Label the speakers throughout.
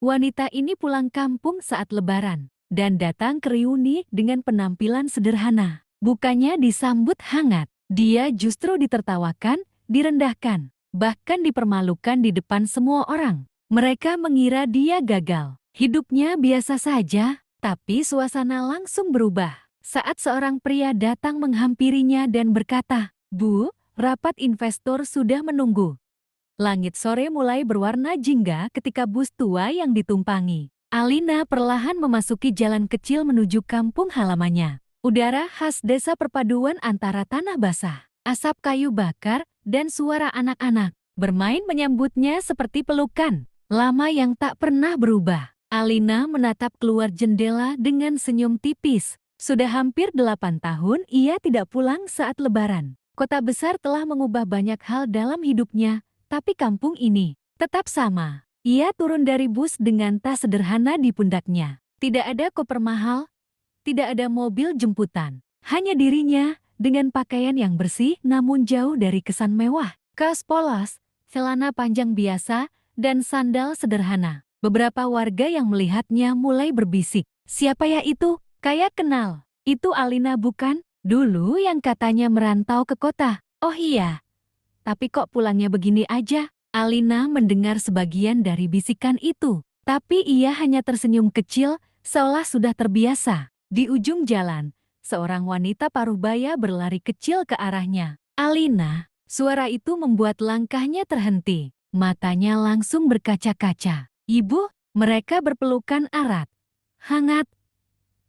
Speaker 1: Wanita ini pulang kampung saat Lebaran dan datang ke reuni dengan penampilan sederhana. Bukannya disambut hangat, dia justru ditertawakan, direndahkan, bahkan dipermalukan di depan semua orang. Mereka mengira dia gagal. Hidupnya biasa saja, tapi suasana langsung berubah saat seorang pria datang menghampirinya dan berkata, "Bu, rapat investor sudah menunggu." Langit sore mulai berwarna jingga ketika bus tua yang ditumpangi. Alina perlahan memasuki jalan kecil menuju kampung halamannya. Udara khas desa perpaduan antara tanah basah, asap kayu bakar, dan suara anak-anak bermain menyambutnya seperti pelukan lama yang tak pernah berubah. Alina menatap keluar jendela dengan senyum tipis. Sudah hampir 8 tahun ia tidak pulang saat Lebaran. Kota besar telah mengubah banyak hal dalam hidupnya, tapi kampung ini tetap sama. Ia turun dari bus dengan tas sederhana di pundaknya. Tidak ada koper mahal, tidak ada mobil jemputan. Hanya dirinya dengan pakaian yang bersih namun jauh dari kesan mewah. Kaos polos, celana panjang biasa, dan sandal sederhana. Beberapa warga yang melihatnya mulai berbisik. "Siapa ya itu? Kayak kenal. Itu Alina bukan? Dulu yang katanya merantau ke kota." "Oh iya. Tapi kok pulangnya begini aja?" Alina mendengar sebagian dari bisikan itu. Tapi ia hanya tersenyum kecil, seolah sudah terbiasa. Di ujung jalan, seorang wanita parubaya berlari kecil ke arahnya. "Alina!" Suara itu membuat langkahnya terhenti. Matanya langsung berkaca-kaca. "Ibu!" Mereka berpelukan erat. Hangat,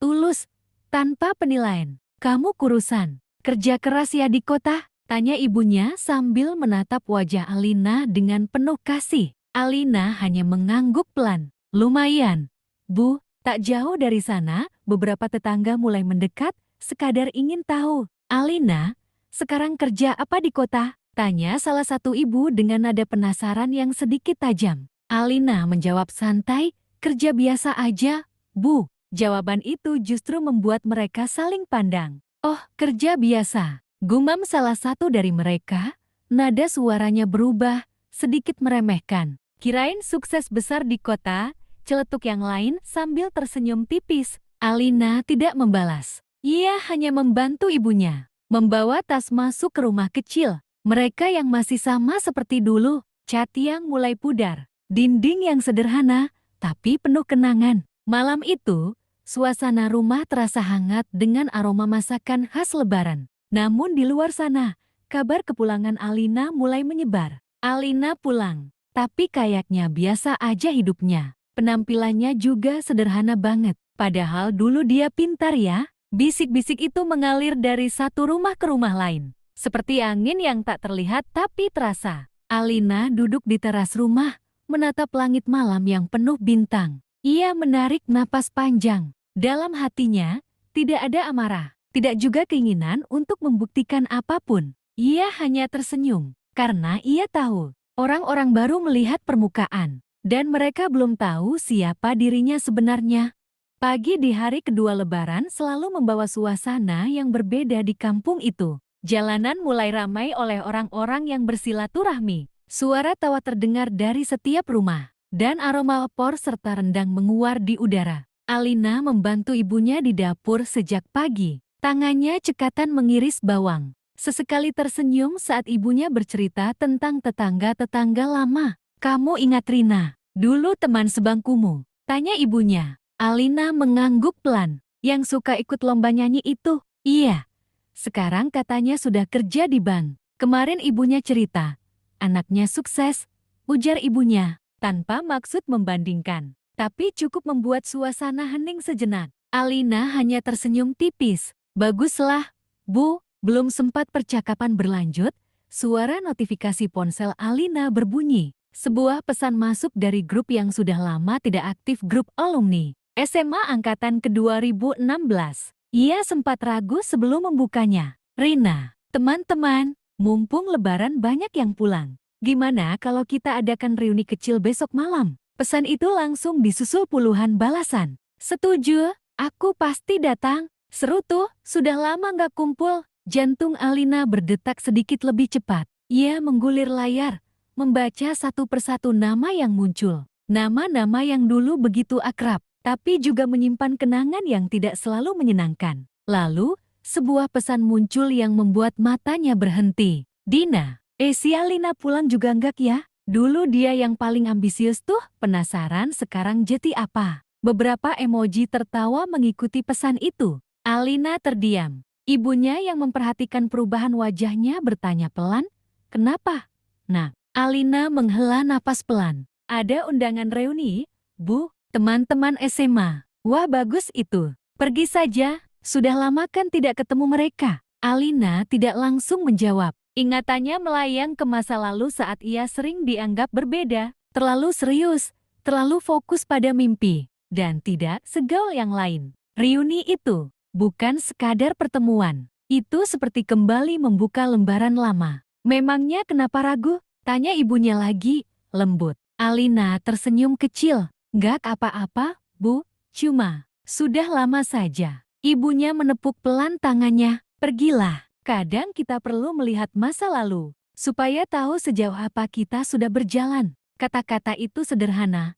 Speaker 1: tulus, tanpa penilaian. "Kamu kurusan. Kerja keras ya di kota?" Tanya ibunya sambil menatap wajah Alina dengan penuh kasih. Alina hanya mengangguk pelan. "Lumayan, Bu, tak jauh dari sana, beberapa tetangga mulai mendekat, sekadar ingin tahu." "Alina, sekarang kerja apa di kota?" Tanya salah satu ibu dengan nada penasaran yang sedikit tajam. Alina menjawab santai, "Kerja biasa aja, Bu." Jawaban itu justru membuat mereka saling pandang. "Oh, kerja biasa," gumam salah satu dari mereka. Nada suaranya berubah, sedikit meremehkan. "Kirain sukses besar di kota," celetuk yang lain sambil tersenyum tipis. Alina tidak membalas. Ia hanya membantu ibunya membawa tas masuk ke rumah kecil. Mereka yang masih sama seperti dulu, cat yang mulai pudar, dinding yang sederhana, tapi penuh kenangan. Malam itu, suasana rumah terasa hangat dengan aroma masakan khas Lebaran. Namun di luar sana, kabar kepulangan Alina mulai menyebar. Alina pulang, tapi kayaknya biasa aja hidupnya. Penampilannya juga sederhana banget. Padahal dulu dia pintar ya. Bisik-bisik itu mengalir dari satu rumah ke rumah lain. Seperti angin yang tak terlihat tapi terasa. Alina duduk di teras rumah, menatap langit malam yang penuh bintang. Ia menarik napas panjang. Dalam hatinya, tidak ada amarah. Tidak juga keinginan untuk membuktikan apapun. Ia hanya tersenyum, karena ia tahu orang-orang baru melihat permukaan, dan mereka belum tahu siapa dirinya sebenarnya. Pagi di hari kedua Lebaran selalu membawa suasana yang berbeda di kampung itu. Jalanan mulai ramai oleh orang-orang yang bersilaturahmi. Suara tawa terdengar dari setiap rumah, dan aroma opor serta rendang menguar di udara. Alina membantu ibunya di dapur sejak pagi. Tangannya cekatan mengiris bawang. Sesekali tersenyum saat ibunya bercerita tentang tetangga-tetangga lama. "Kamu ingat Rina, dulu teman sebangkumu?" tanya ibunya. Alina mengangguk pelan. "Yang suka ikut lomba nyanyi itu?" "Iya. Sekarang katanya sudah kerja di bank. Kemarin ibunya cerita, anaknya sukses," ujar ibunya, tanpa maksud membandingkan. Tapi cukup membuat suasana hening sejenak. Alina hanya tersenyum tipis. "Baguslah, Bu." Belum sempat percakapan berlanjut, suara notifikasi ponsel Alina berbunyi. Sebuah pesan masuk dari grup yang sudah lama tidak aktif, grup alumni SMA Angkatan ke-2016. Ia sempat ragu sebelum membukanya. "Rina, teman-teman, mumpung Lebaran banyak yang pulang. Gimana kalau kita adakan reuni kecil besok malam?" Pesan itu langsung disusul puluhan balasan. "Setuju, aku pasti datang." "Seru tuh, sudah lama nggak kumpul." Jantung Alina berdetak sedikit lebih cepat. Ia menggulir layar, membaca satu persatu nama yang muncul. Nama-nama yang dulu begitu akrab, tapi juga menyimpan kenangan yang tidak selalu menyenangkan. Lalu, sebuah pesan muncul yang membuat matanya berhenti. Dina, si Alina pulang juga enggak ya? Dulu dia yang paling ambisius tuh, penasaran sekarang jadi apa? Beberapa emoji tertawa mengikuti pesan itu. Alina terdiam. Ibunya yang memperhatikan perubahan wajahnya bertanya pelan, "Kenapa?" Nah, Alina menghela napas pelan. "Ada undangan reuni, Bu, teman-teman SMA. Wah, bagus itu. Pergi saja, sudah lama kan tidak ketemu mereka." Alina tidak langsung menjawab. Ingatannya melayang ke masa lalu saat ia sering dianggap berbeda, terlalu serius, terlalu fokus pada mimpi, dan tidak segaul yang lain. Reuni itu bukan sekadar pertemuan. Itu seperti kembali membuka lembaran lama. "Memangnya kenapa ragu?" tanya ibunya lagi, lembut. Alina tersenyum kecil. "Gak apa-apa, Bu, cuma sudah lama saja." Ibunya menepuk pelan tangannya. "Pergilah. Kadang kita perlu melihat masa lalu, supaya tahu sejauh apa kita sudah berjalan." Kata-kata itu sederhana,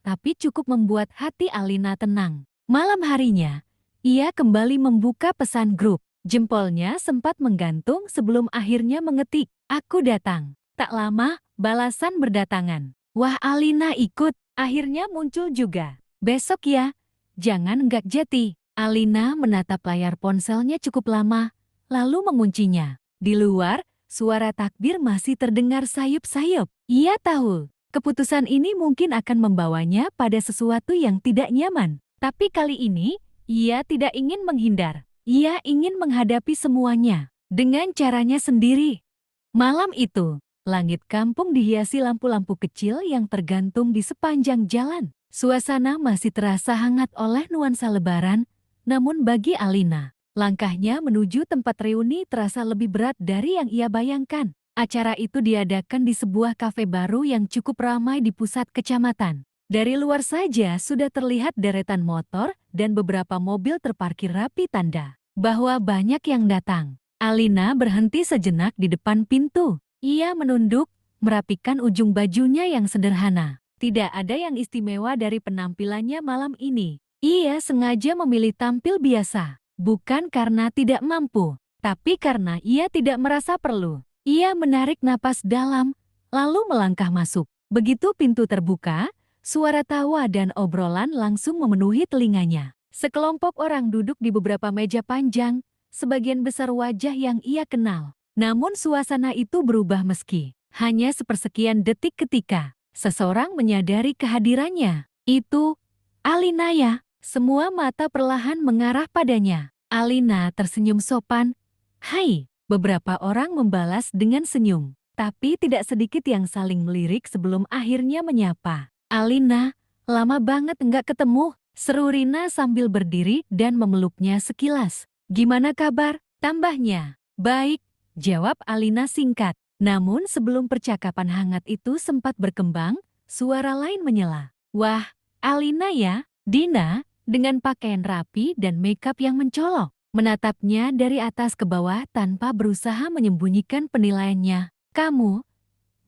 Speaker 1: tapi cukup membuat hati Alina tenang. Malam harinya, ia kembali membuka pesan grup. Jempolnya sempat menggantung sebelum akhirnya mengetik, "Aku datang." Tak lama, balasan berdatangan. "Wah, Alina ikut." Akhirnya muncul juga. "Besok ya, jangan enggak jadi." Alina menatap layar ponselnya cukup lama, lalu menguncinya. Di luar, suara takbir masih terdengar sayup-sayup. Ia tahu, keputusan ini mungkin akan membawanya pada sesuatu yang tidak nyaman. Tapi kali ini, ia tidak ingin menghindar. Ia ingin menghadapi semuanya dengan caranya sendiri. Malam itu, langit kampung dihiasi lampu-lampu kecil yang tergantung di sepanjang jalan. Suasana masih terasa hangat oleh nuansa lebaran, namun bagi Alina, langkahnya menuju tempat reuni terasa lebih berat dari yang ia bayangkan. Acara itu diadakan di sebuah kafe baru yang cukup ramai di pusat kecamatan. Dari luar saja sudah terlihat deretan motor dan beberapa mobil terparkir rapi, tanda bahwa banyak yang datang. Alina berhenti sejenak di depan pintu. Ia menunduk, merapikan ujung bajunya yang sederhana. Tidak ada yang istimewa dari penampilannya malam ini. Ia sengaja memilih tampil biasa, bukan karena tidak mampu, tapi karena ia tidak merasa perlu. Ia menarik napas dalam, lalu melangkah masuk. Begitu pintu terbuka, suara tawa dan obrolan langsung memenuhi telinganya. Sekelompok orang duduk di beberapa meja panjang, sebagian besar wajah yang ia kenal. Namun suasana itu berubah meski hanya sepersekian detik ketika seseorang menyadari kehadirannya. "Itu Alina ya?" Semua mata perlahan mengarah padanya. Alina tersenyum sopan. "Hai." Beberapa orang membalas dengan senyum, tapi tidak sedikit yang saling melirik sebelum akhirnya menyapa. "Alina, lama banget enggak ketemu," seru Rina sambil berdiri dan memeluknya sekilas. "Gimana kabar?" tambahnya. "Baik," jawab Alina singkat. Namun sebelum percakapan hangat itu sempat berkembang, suara lain menyela. "Wah, Alina ya?" Dina, dengan pakaian rapi dan makeup yang mencolok, menatapnya dari atas ke bawah tanpa berusaha menyembunyikan penilaiannya. "Kamu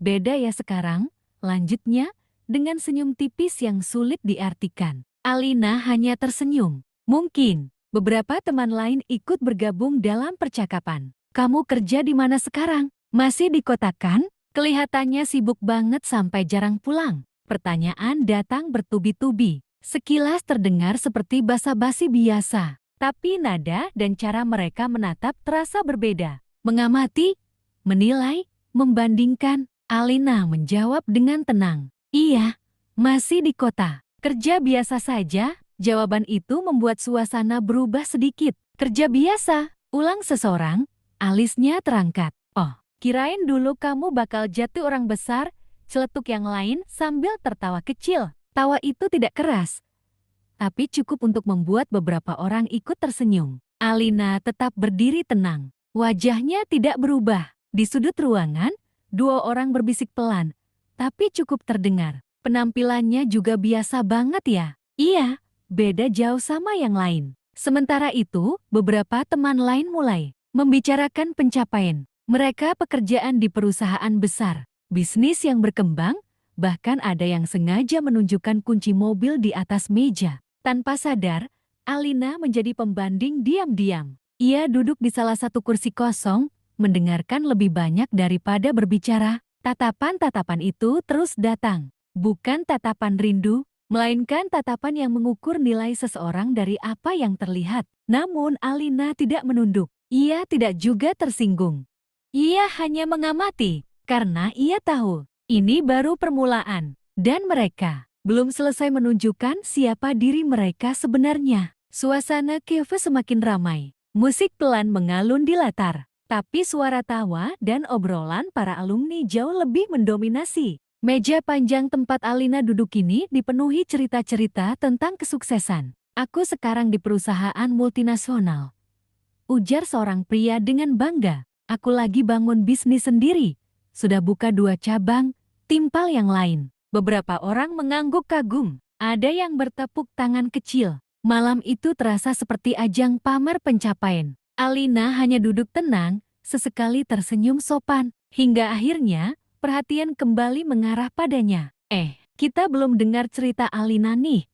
Speaker 1: beda ya sekarang," lanjutnya dengan senyum tipis yang sulit diartikan. Alina hanya tersenyum. Mungkin beberapa teman lain ikut bergabung dalam percakapan. "Kamu kerja di mana sekarang? Masih di kota kan? Kelihatannya sibuk banget sampai jarang pulang." Pertanyaan datang bertubi-tubi. Sekilas terdengar seperti basa-basi biasa, tapi nada dan cara mereka menatap terasa berbeda. Mengamati, menilai, membandingkan. Alina menjawab dengan tenang. "Iya, masih di kota. Kerja biasa saja." Jawaban itu membuat suasana berubah sedikit. "Kerja biasa?" ulang seseorang, alisnya terangkat. "Oh, kirain dulu kamu bakal jadi orang besar," celetuk yang lain sambil tertawa kecil. Tawa itu tidak keras, tapi cukup untuk membuat beberapa orang ikut tersenyum. Alina tetap berdiri tenang. Wajahnya tidak berubah. Di sudut ruangan, dua orang berbisik pelan, tapi cukup terdengar. "Penampilannya juga biasa banget ya?" "Iya, beda jauh sama yang lain." Sementara itu, beberapa teman lain mulai membicarakan pencapaian mereka, pekerjaan di perusahaan besar, bisnis yang berkembang, bahkan ada yang sengaja menunjukkan kunci mobil di atas meja. Tanpa sadar, Alina menjadi pembanding diam-diam. Ia duduk di salah satu kursi kosong, mendengarkan lebih banyak daripada berbicara. Tatapan-tatapan itu terus datang. Bukan tatapan rindu, melainkan tatapan yang mengukur nilai seseorang dari apa yang terlihat. Namun Alina tidak menunduk. Ia tidak juga tersinggung. Ia hanya mengamati, karena ia tahu ini baru permulaan, dan mereka belum selesai menunjukkan siapa diri mereka sebenarnya. Suasana cafe semakin ramai. Musik pelan mengalun di latar, tapi suara tawa dan obrolan para alumni jauh lebih mendominasi. Meja panjang tempat Alina duduk ini dipenuhi cerita-cerita tentang kesuksesan. Aku sekarang di perusahaan multinasional, ujar seorang pria dengan bangga. Aku lagi bangun bisnis sendiri. Sudah buka 2 cabang, timpal yang lain. Beberapa orang mengangguk kagum. Ada yang bertepuk tangan kecil. Malam itu terasa seperti ajang pamer pencapaian. Alina hanya duduk tenang, sesekali tersenyum sopan. Hingga akhirnya, perhatian kembali mengarah padanya. Kita belum dengar cerita Alina nih,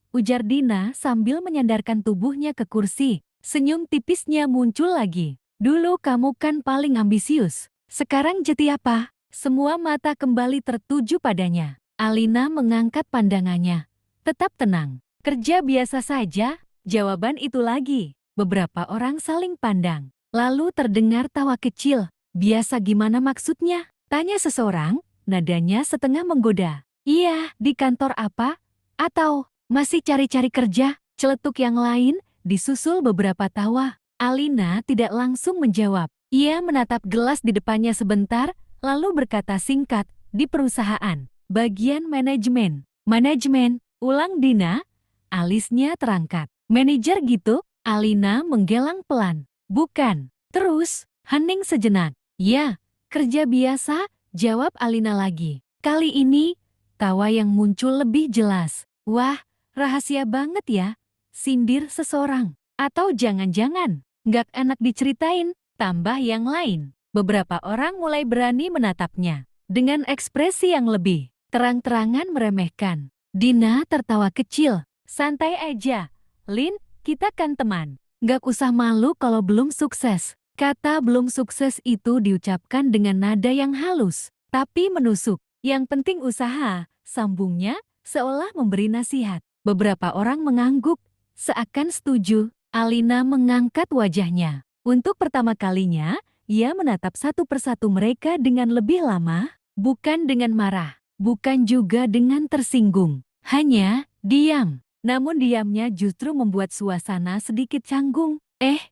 Speaker 1: ujar Dina sambil menyandarkan tubuhnya ke kursi. Senyum tipisnya muncul lagi. Dulu kamu kan paling ambisius. Sekarang jadi apa? Semua mata kembali tertuju padanya. Alina mengangkat pandangannya. Tetap tenang. Kerja biasa saja. Jawaban itu lagi. Beberapa orang saling pandang. Lalu terdengar tawa kecil. Biasa gimana maksudnya? Tanya seseorang, nadanya setengah menggoda. Iya, di kantor apa? Atau masih cari-cari kerja? Celetuk yang lain, disusul beberapa tawa. Alina tidak langsung menjawab. Ia menatap gelas di depannya sebentar, lalu berkata singkat, di perusahaan, bagian manajemen. Manajemen, ulang Dina, alisnya terangkat. Manajer gitu? Alina menggelang pelan. Bukan. Terus, hening sejenak. Ya, kerja biasa, jawab Alina lagi. Kali ini, tawa yang muncul lebih jelas. Wah, rahasia banget ya, sindir seseorang. Atau jangan-jangan, nggak enak diceritain, tambah yang lain. Beberapa orang mulai berani menatapnya. Dengan ekspresi yang lebih terang-terangan meremehkan. Dina tertawa kecil. Santai aja, Lin, kita kan teman. Nggak usah malu kalau belum sukses. Kata belum sukses itu diucapkan dengan nada yang halus, tapi menusuk. Yang penting usaha, sambungnya, seolah memberi nasihat. Beberapa orang mengangguk, seakan setuju. Alina mengangkat wajahnya. Untuk pertama kalinya, ia menatap satu persatu mereka dengan lebih lama, bukan dengan marah, bukan juga dengan tersinggung. Hanya diam. Namun diamnya justru membuat suasana sedikit canggung.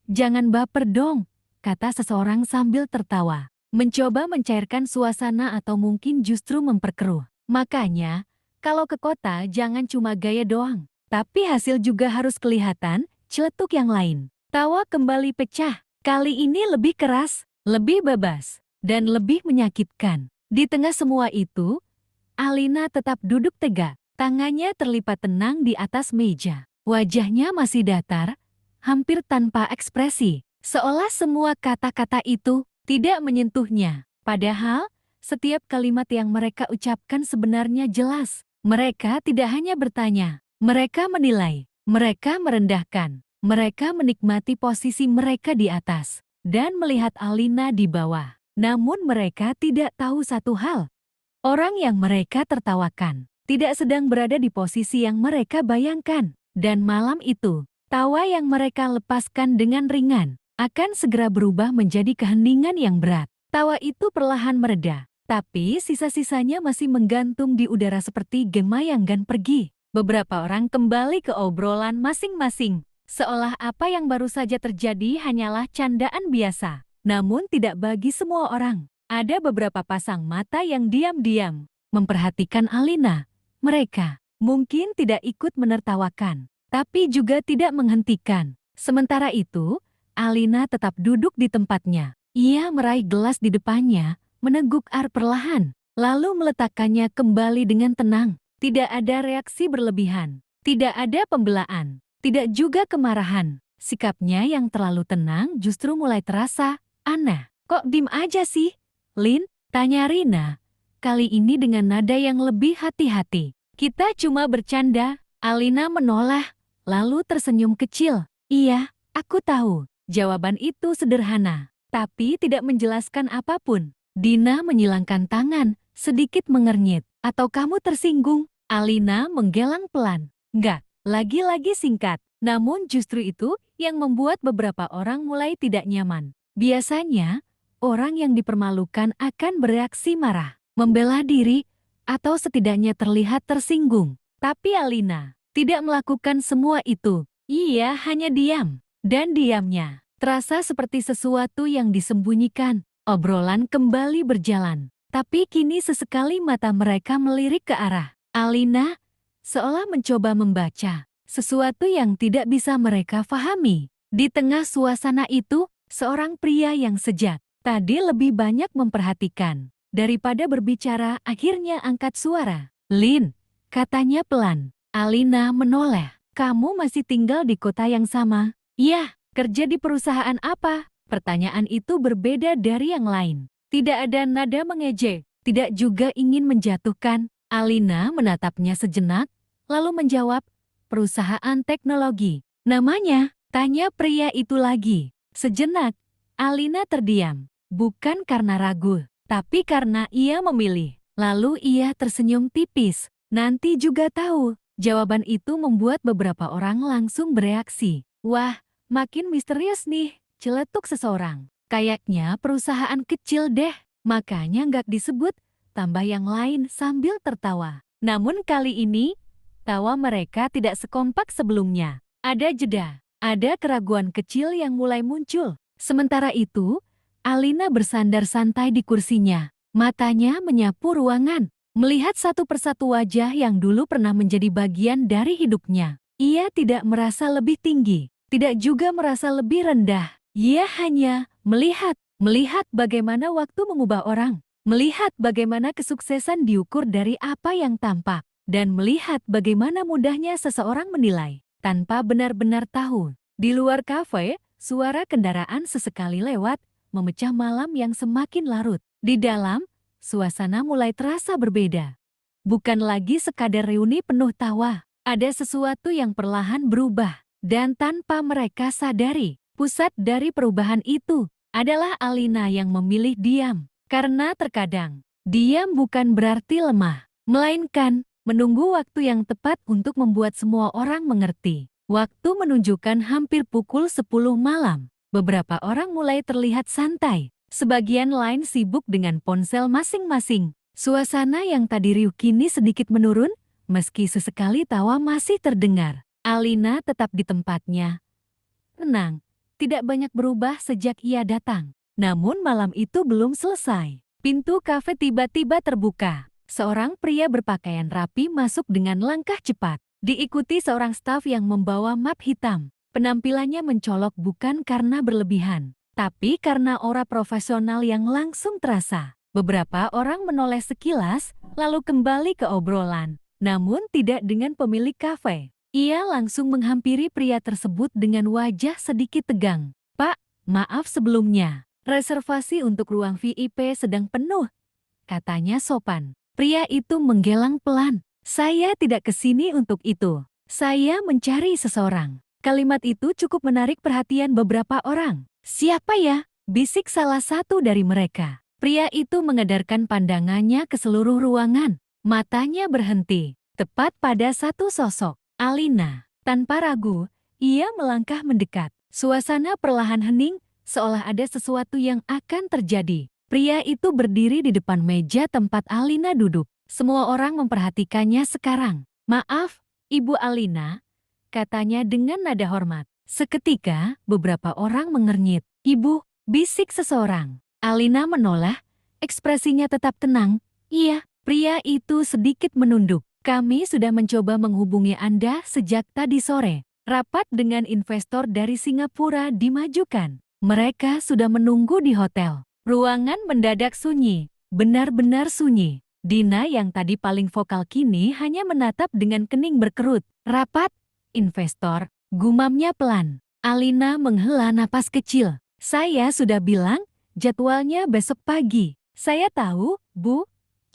Speaker 1: Jangan baper dong, kata seseorang sambil tertawa. Mencoba mencairkan suasana atau mungkin justru memperkeruh. Makanya, kalau ke kota jangan cuma gaya doang, tapi hasil juga harus kelihatan. Celetuk yang lain. Tawa kembali pecah. Kali ini lebih keras, lebih bebas, dan lebih menyakitkan. Di tengah semua itu, Alina tetap duduk tegak. Tangannya terlipat tenang di atas meja. Wajahnya masih datar, hampir tanpa ekspresi. Seolah semua kata-kata itu tidak menyentuhnya. Padahal, setiap kalimat yang mereka ucapkan sebenarnya jelas. Mereka tidak hanya bertanya, mereka menilai, mereka merendahkan. Mereka menikmati posisi mereka di atas dan melihat Alina di bawah. Namun mereka tidak tahu satu hal. Orang yang mereka tertawakan tidak sedang berada di posisi yang mereka bayangkan. Dan malam itu, tawa yang mereka lepaskan dengan ringan akan segera berubah menjadi keheningan yang berat. Tawa itu perlahan mereda, tapi sisa-sisanya masih menggantung di udara seperti gemayangkan pergi. Beberapa orang kembali ke obrolan masing-masing. Seolah apa yang baru saja terjadi hanyalah candaan biasa. Namun tidak bagi semua orang. Ada beberapa pasang mata yang diam-diam memperhatikan Alina. Mereka mungkin tidak ikut menertawakan, tapi juga tidak menghentikan. Sementara itu, Alina tetap duduk di tempatnya. Ia meraih gelas di depannya, meneguk air perlahan, lalu meletakkannya kembali dengan tenang. Tidak ada reaksi berlebihan, tidak ada pembelaan. Tidak juga kemarahan. Sikapnya yang terlalu tenang justru mulai terasa aneh. Kok dim aja sih, Lin? Tanya Rina. kali ini dengan nada yang lebih hati-hati. Kita cuma bercanda. Alina menoleh, lalu tersenyum kecil. Iya, aku tahu. Jawaban itu sederhana, tapi tidak menjelaskan apapun. Dina menyilangkan tangan, sedikit mengernyit. Atau kamu tersinggung? Alina menggelang pelan. Enggak, lagi-lagi singkat. Namun justru itu yang membuat beberapa orang mulai tidak nyaman. Biasanya, orang yang dipermalukan akan bereaksi marah, membela diri, atau setidaknya terlihat tersinggung. Tapi Alina tidak melakukan semua itu. Ia hanya diam. Dan diamnya terasa seperti sesuatu yang disembunyikan. Obrolan kembali berjalan. Tapi kini sesekali mata mereka melirik ke arah Alina, seolah mencoba membaca sesuatu yang tidak bisa mereka fahami. Di tengah suasana itu, seorang pria yang sejak tadi lebih banyak memperhatikan daripada berbicara akhirnya angkat suara. Lin, katanya pelan. Alina menoleh. Kamu masih tinggal di kota yang sama? Iya, kerja di perusahaan apa? Pertanyaan itu berbeda dari yang lain. Tidak ada nada mengejek, tidak juga ingin menjatuhkan. Alina menatapnya sejenak, lalu menjawab, perusahaan teknologi. Namanya? Tanya pria itu lagi. Sejenak, Alina terdiam. Bukan karena ragu, tapi karena ia memilih. Lalu ia tersenyum tipis. Nanti juga tahu. Jawaban itu membuat beberapa orang langsung bereaksi. Wah, makin misterius nih, celetuk seseorang. Kayaknya perusahaan kecil deh, makanya nggak disebut, tambah yang lain sambil tertawa. Namun kali ini, tawa mereka tidak sekompak sebelumnya. Ada jeda, ada keraguan kecil yang mulai muncul. Sementara itu, Alina bersandar santai di kursinya. Matanya menyapu ruangan, melihat satu persatu wajah yang dulu pernah menjadi bagian dari hidupnya. Ia tidak merasa lebih tinggi, tidak juga merasa lebih rendah. Ia hanya melihat bagaimana waktu mengubah orang, melihat bagaimana kesuksesan diukur dari apa yang tampak, dan melihat bagaimana mudahnya seseorang menilai, tanpa benar-benar tahu. Di luar kafe, suara kendaraan sesekali lewat, memecah malam yang semakin larut. Di dalam, suasana mulai terasa berbeda. Bukan lagi sekadar reuni penuh tawa, ada sesuatu yang perlahan berubah, dan tanpa mereka sadari, pusat dari perubahan itu adalah Alina yang memilih diam. Karena terkadang, diam bukan berarti lemah, melainkan menunggu waktu yang tepat untuk membuat semua orang mengerti. Waktu menunjukkan hampir pukul 10 malam. Beberapa orang mulai terlihat santai. Sebagian lain sibuk dengan ponsel masing-masing. Suasana yang tadi riuh kini sedikit menurun, meski sesekali tawa masih terdengar. Alina tetap di tempatnya. Tenang, tidak banyak berubah sejak ia datang. Namun malam itu belum selesai. Pintu kafe tiba-tiba terbuka. Seorang pria berpakaian rapi masuk dengan langkah cepat. Diikuti seorang staf yang membawa map hitam. Penampilannya mencolok bukan karena berlebihan, tapi karena aura profesional yang langsung terasa. Beberapa orang menoleh sekilas, lalu kembali ke obrolan. Namun tidak dengan pemilik kafe. Ia langsung menghampiri pria tersebut dengan wajah sedikit tegang. Pak, maaf sebelumnya. Reservasi untuk ruang VIP sedang penuh, katanya sopan. Pria itu menggelang pelan. Saya tidak kesini untuk itu. Saya mencari seseorang. Kalimat itu cukup menarik perhatian beberapa orang. Siapa ya? Bisik salah satu dari mereka. Pria itu mengedarkan pandangannya ke seluruh ruangan. Matanya berhenti, tepat pada satu sosok. Alina. Tanpa ragu, ia melangkah mendekat. Suasana perlahan hening, seolah ada sesuatu yang akan terjadi. Pria itu berdiri di depan meja tempat Alina duduk. Semua orang memperhatikannya sekarang. Maaf, Ibu Alina, katanya dengan nada hormat. Seketika, beberapa orang mengernyit. Ibu, bisik seseorang. Alina menoleh, ekspresinya tetap tenang. Iya, pria itu sedikit menunduk. Kami sudah mencoba menghubungi Anda sejak tadi sore. Rapat dengan investor dari Singapura dimajukan. Mereka sudah menunggu di hotel. Ruangan mendadak sunyi, benar-benar sunyi. Dina yang tadi paling vokal kini hanya menatap dengan kening berkerut. Rapat, investor, gumamnya pelan. Alina menghela napas kecil. Saya sudah bilang, jadwalnya besok pagi. Saya tahu, Bu.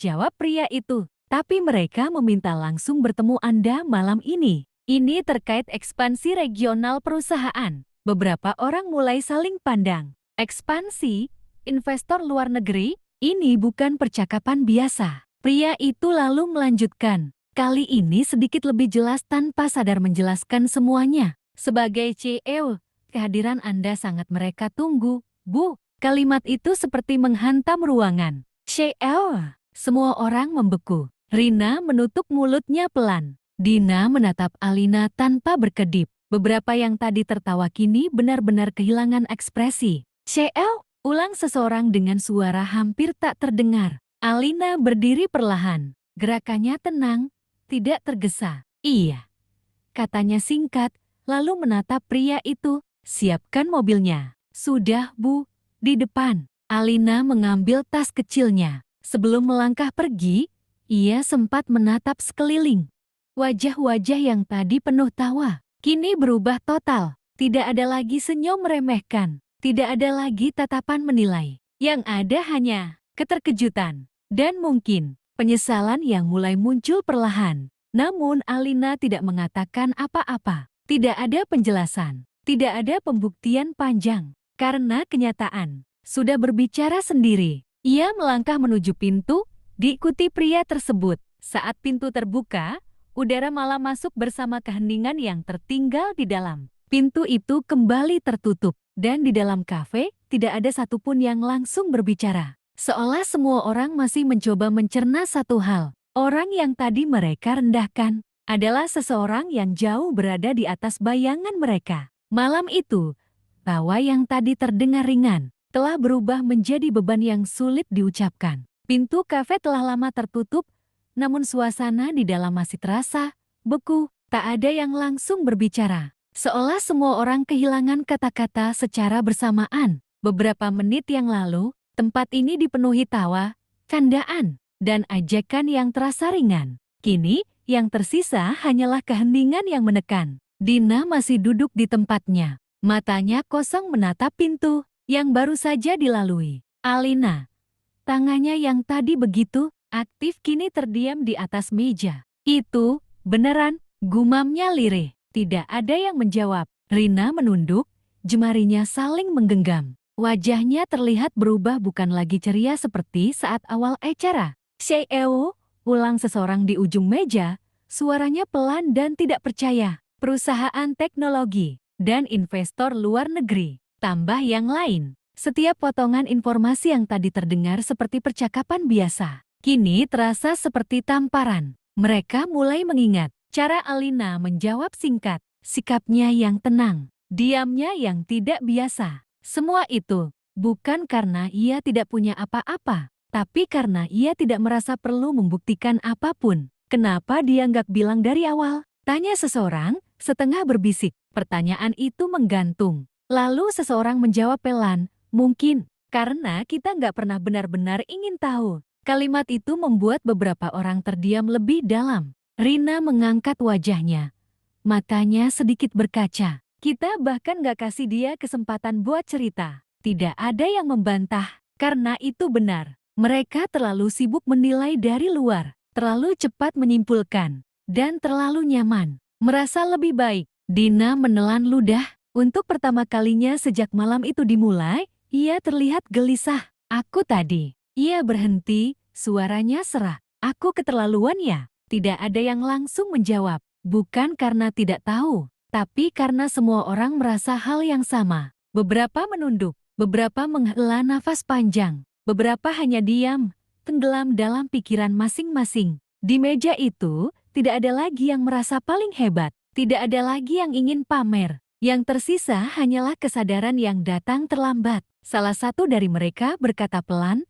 Speaker 1: jawab pria itu. Tapi mereka meminta langsung bertemu Anda malam ini. Ini terkait ekspansi regional perusahaan. Beberapa orang mulai saling pandang. Ekspansi, investor luar negeri, ini bukan percakapan biasa. Pria itu lalu melanjutkan. Kali ini sedikit lebih jelas tanpa sadar menjelaskan semuanya. Sebagai CEO, kehadiran Anda sangat mereka tunggu, Bu. Kalimat itu seperti menghantam ruangan. CEO, semua orang membeku. Rina menutup mulutnya pelan. Dina menatap Alina tanpa berkedip. Beberapa yang tadi tertawa kini benar-benar kehilangan ekspresi. CEO, ulang seseorang dengan suara hampir tak terdengar. Alina berdiri perlahan. Gerakannya tenang, tidak tergesa. Iya, katanya singkat, lalu menatap pria itu. Siapkan mobilnya. Sudah, Bu, di depan. Alina mengambil tas kecilnya. Sebelum melangkah pergi, ia sempat menatap sekeliling. Wajah-wajah yang tadi penuh tawa, kini berubah total. Tidak ada lagi senyum meremehkan. Tidak ada lagi tatapan menilai. Yang ada hanya keterkejutan. Dan mungkin penyesalan yang mulai muncul perlahan. Namun Alina tidak mengatakan apa-apa. Tidak ada penjelasan. Tidak ada pembuktian panjang. Karena kenyataan sudah berbicara sendiri. Ia melangkah menuju pintu, diikuti pria tersebut. Saat pintu terbuka, udara malam masuk bersama keheningan yang tertinggal di dalam. Pintu itu kembali tertutup, dan di dalam kafe tidak ada satupun yang langsung berbicara. Seolah semua orang masih mencoba mencerna satu hal. Orang yang tadi mereka rendahkan adalah seseorang yang jauh berada di atas bayangan mereka. Malam itu, tawa yang tadi terdengar ringan telah berubah menjadi beban yang sulit diucapkan. Pintu kafe telah lama tertutup, namun suasana di dalam masih terasa beku. Tak ada yang langsung berbicara. Seolah semua orang kehilangan kata-kata secara bersamaan. Beberapa menit yang lalu, tempat ini dipenuhi tawa, candaan, dan ajakan yang terasa ringan. Kini, yang tersisa hanyalah keheningan yang menekan. Dina masih duduk di tempatnya. Matanya kosong menatap pintu yang baru saja dilalui. Alina, tangannya yang tadi begitu aktif kini terdiam di atas meja. Itu, beneran, gumamnya lirih. Tidak ada yang menjawab. Rina menunduk, jemarinya saling menggenggam. Wajahnya terlihat berubah bukan lagi ceria seperti saat awal acara. CEO, ulang seseorang di ujung meja, suaranya pelan dan tidak percaya. Perusahaan teknologi dan investor luar negeri. Tambah yang lain. Setiap potongan informasi yang tadi terdengar seperti percakapan biasa, kini terasa seperti tamparan. Mereka mulai mengingat cara Alina menjawab singkat, sikapnya yang tenang, diamnya yang tidak biasa. Semua itu bukan karena ia tidak punya apa-apa, tapi karena ia tidak merasa perlu membuktikan apapun. Kenapa dia nggak bilang dari awal? Tanya seseorang, setengah berbisik. Pertanyaan itu menggantung. Lalu seseorang menjawab pelan, mungkin karena kita nggak pernah benar-benar ingin tahu. Kalimat itu membuat beberapa orang terdiam lebih dalam. Rina mengangkat wajahnya. Matanya sedikit berkaca. Kita bahkan nggak kasih dia kesempatan buat cerita. Tidak ada yang membantah, karena itu benar. Mereka terlalu sibuk menilai dari luar, terlalu cepat menyimpulkan, dan terlalu nyaman. Merasa lebih baik. Dina menelan ludah. Untuk pertama kalinya sejak malam itu dimulai, ia terlihat gelisah. Aku tadi. Ia berhenti, suaranya serak. Aku keterlaluan ya? Tidak ada yang langsung menjawab. Bukan karena tidak tahu, tapi karena semua orang merasa hal yang sama. Beberapa menunduk, beberapa menghela nafas panjang, beberapa hanya diam, tenggelam dalam pikiran masing-masing. Di meja itu, tidak ada lagi yang merasa paling hebat. Tidak ada lagi yang ingin pamer. Yang tersisa hanyalah kesadaran yang datang terlambat. Salah satu dari mereka berkata pelan,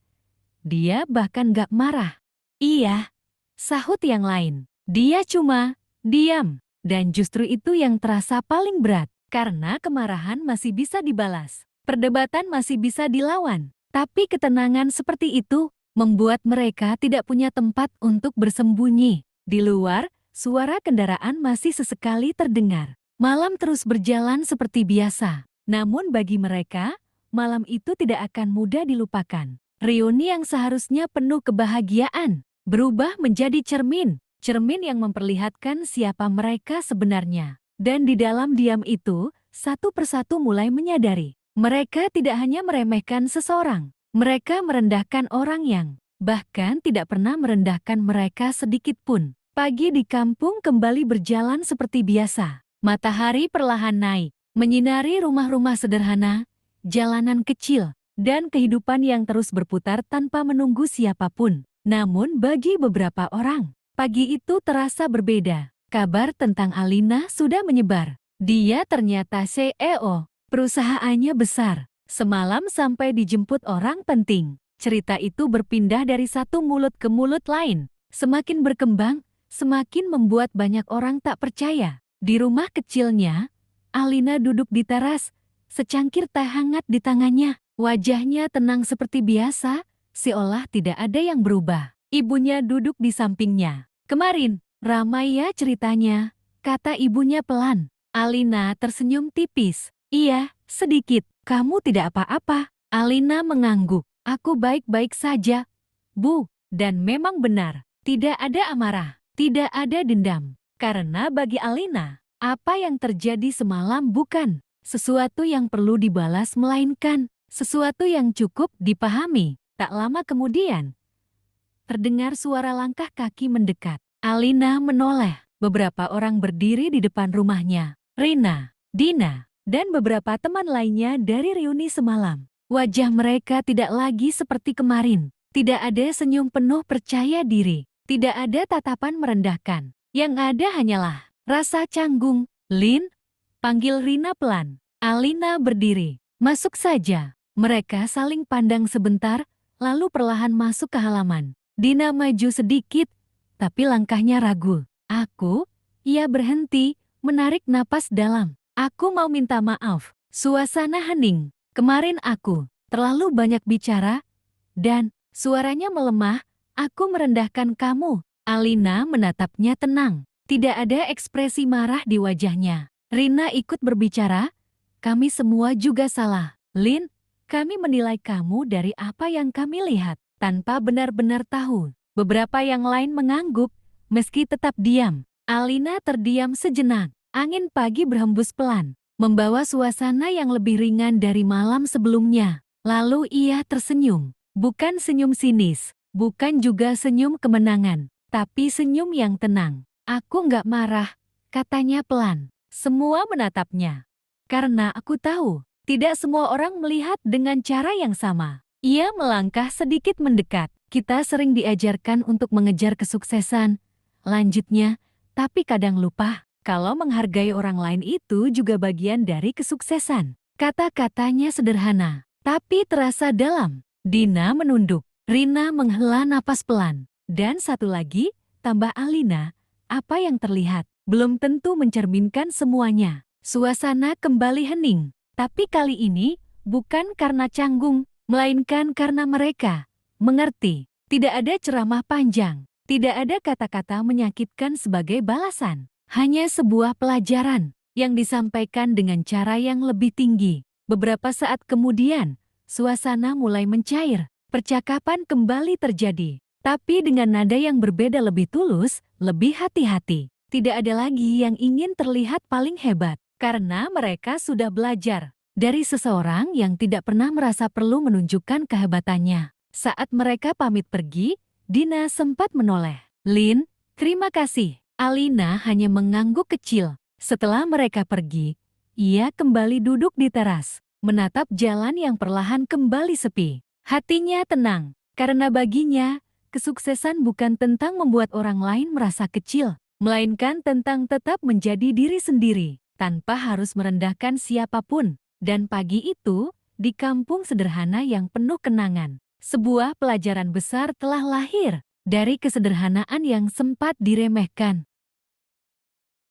Speaker 1: dia bahkan gak marah. Iya, sahut yang lain. Dia cuma diam. Dan justru itu yang terasa paling berat. Karena kemarahan masih bisa dibalas. Perdebatan masih bisa dilawan. Tapi ketenangan seperti itu membuat mereka tidak punya tempat untuk bersembunyi. Di luar, suara kendaraan masih sesekali terdengar. Malam terus berjalan seperti biasa. Namun bagi mereka, malam itu tidak akan mudah dilupakan. Reuni yang seharusnya penuh kebahagiaan berubah menjadi cermin yang memperlihatkan siapa mereka sebenarnya. Dan di dalam diam itu, satu persatu mulai menyadari, mereka tidak hanya meremehkan seseorang, mereka merendahkan orang yang bahkan tidak pernah merendahkan mereka sedikit pun. Pagi di kampung kembali berjalan seperti biasa. Matahari perlahan naik, menyinari rumah-rumah sederhana, jalanan kecil, dan kehidupan yang terus berputar tanpa menunggu siapapun. Namun bagi beberapa orang, pagi itu terasa berbeda. Kabar tentang Alina sudah menyebar. Dia ternyata CEO, perusahaannya besar. Semalam sampai dijemput orang penting. Cerita itu berpindah dari satu mulut ke mulut lain. Semakin berkembang, semakin membuat banyak orang tak percaya. Di rumah kecilnya, Alina duduk di teras, secangkir teh hangat di tangannya. Wajahnya tenang seperti biasa, seolah tidak ada yang berubah. Ibunya duduk di sampingnya. Kemarin, ramai ya ceritanya, kata ibunya pelan. Alina tersenyum tipis. Iya, sedikit. Kamu tidak apa-apa. Alina mengangguk. Aku baik-baik saja, Bu. Dan memang benar, tidak ada amarah, tidak ada dendam. Karena bagi Alina, apa yang terjadi semalam bukan sesuatu yang perlu dibalas melainkan sesuatu yang cukup dipahami. Tak lama kemudian, terdengar suara langkah kaki mendekat. Alina menoleh. Beberapa orang berdiri di depan rumahnya. Rina, Dina, dan beberapa teman lainnya dari reuni semalam. Wajah mereka tidak lagi seperti kemarin. Tidak ada senyum penuh percaya diri. Tidak ada tatapan merendahkan. Yang ada hanyalah rasa canggung. Lin, panggil Rina pelan. Alina berdiri. Masuk saja. Mereka saling pandang sebentar, lalu perlahan masuk ke halaman. Dina maju sedikit, tapi langkahnya ragu. Ia berhenti, menarik napas dalam. Aku mau minta maaf. Suasana hening. Kemarin aku terlalu banyak bicara, dan suaranya melemah. Aku merendahkan kamu. Alina menatapnya tenang. Tidak ada ekspresi marah di wajahnya. Rina ikut berbicara. Kami semua juga salah. Lin, kami menilai kamu dari apa yang kami lihat, tanpa benar-benar tahu. Beberapa yang lain mengangguk, meski tetap diam. Alina terdiam sejenak. Angin pagi berhembus pelan, membawa suasana yang lebih ringan dari malam sebelumnya. Lalu ia tersenyum. Bukan senyum sinis, bukan juga senyum kemenangan, tapi senyum yang tenang. Aku nggak marah, katanya pelan. Semua menatapnya. Karena aku tahu, tidak semua orang melihat dengan cara yang sama. Ia melangkah sedikit mendekat. Kita sering diajarkan untuk mengejar kesuksesan, lanjutnya, tapi kadang lupa kalau menghargai orang lain itu juga bagian dari kesuksesan. Kata-katanya sederhana, tapi terasa dalam. Dina menunduk, Rina menghela napas pelan. Dan satu lagi, tambah Alina, apa yang terlihat belum tentu mencerminkan semuanya. Suasana kembali hening, tapi kali ini bukan karena canggung, melainkan karena mereka mengerti. Tidak ada ceramah panjang, tidak ada kata-kata menyakitkan sebagai balasan. Hanya sebuah pelajaran yang disampaikan dengan cara yang lebih tinggi. Beberapa saat kemudian, suasana mulai mencair. Percakapan kembali terjadi, tapi dengan nada yang berbeda, lebih tulus, lebih hati-hati. Tidak ada lagi yang ingin terlihat paling hebat, karena mereka sudah belajar dari seseorang yang tidak pernah merasa perlu menunjukkan kehebatannya. Saat mereka pamit pergi, Dina sempat menoleh. Lin, terima kasih. Alina hanya mengangguk kecil. Setelah mereka pergi, ia kembali duduk di teras, menatap jalan yang perlahan kembali sepi. Hatinya tenang, karena baginya, kesuksesan bukan tentang membuat orang lain merasa kecil, melainkan tentang tetap menjadi diri sendiri, tanpa harus merendahkan siapapun. Dan pagi itu, di kampung sederhana yang penuh kenangan, sebuah pelajaran besar telah lahir dari kesederhanaan yang sempat diremehkan.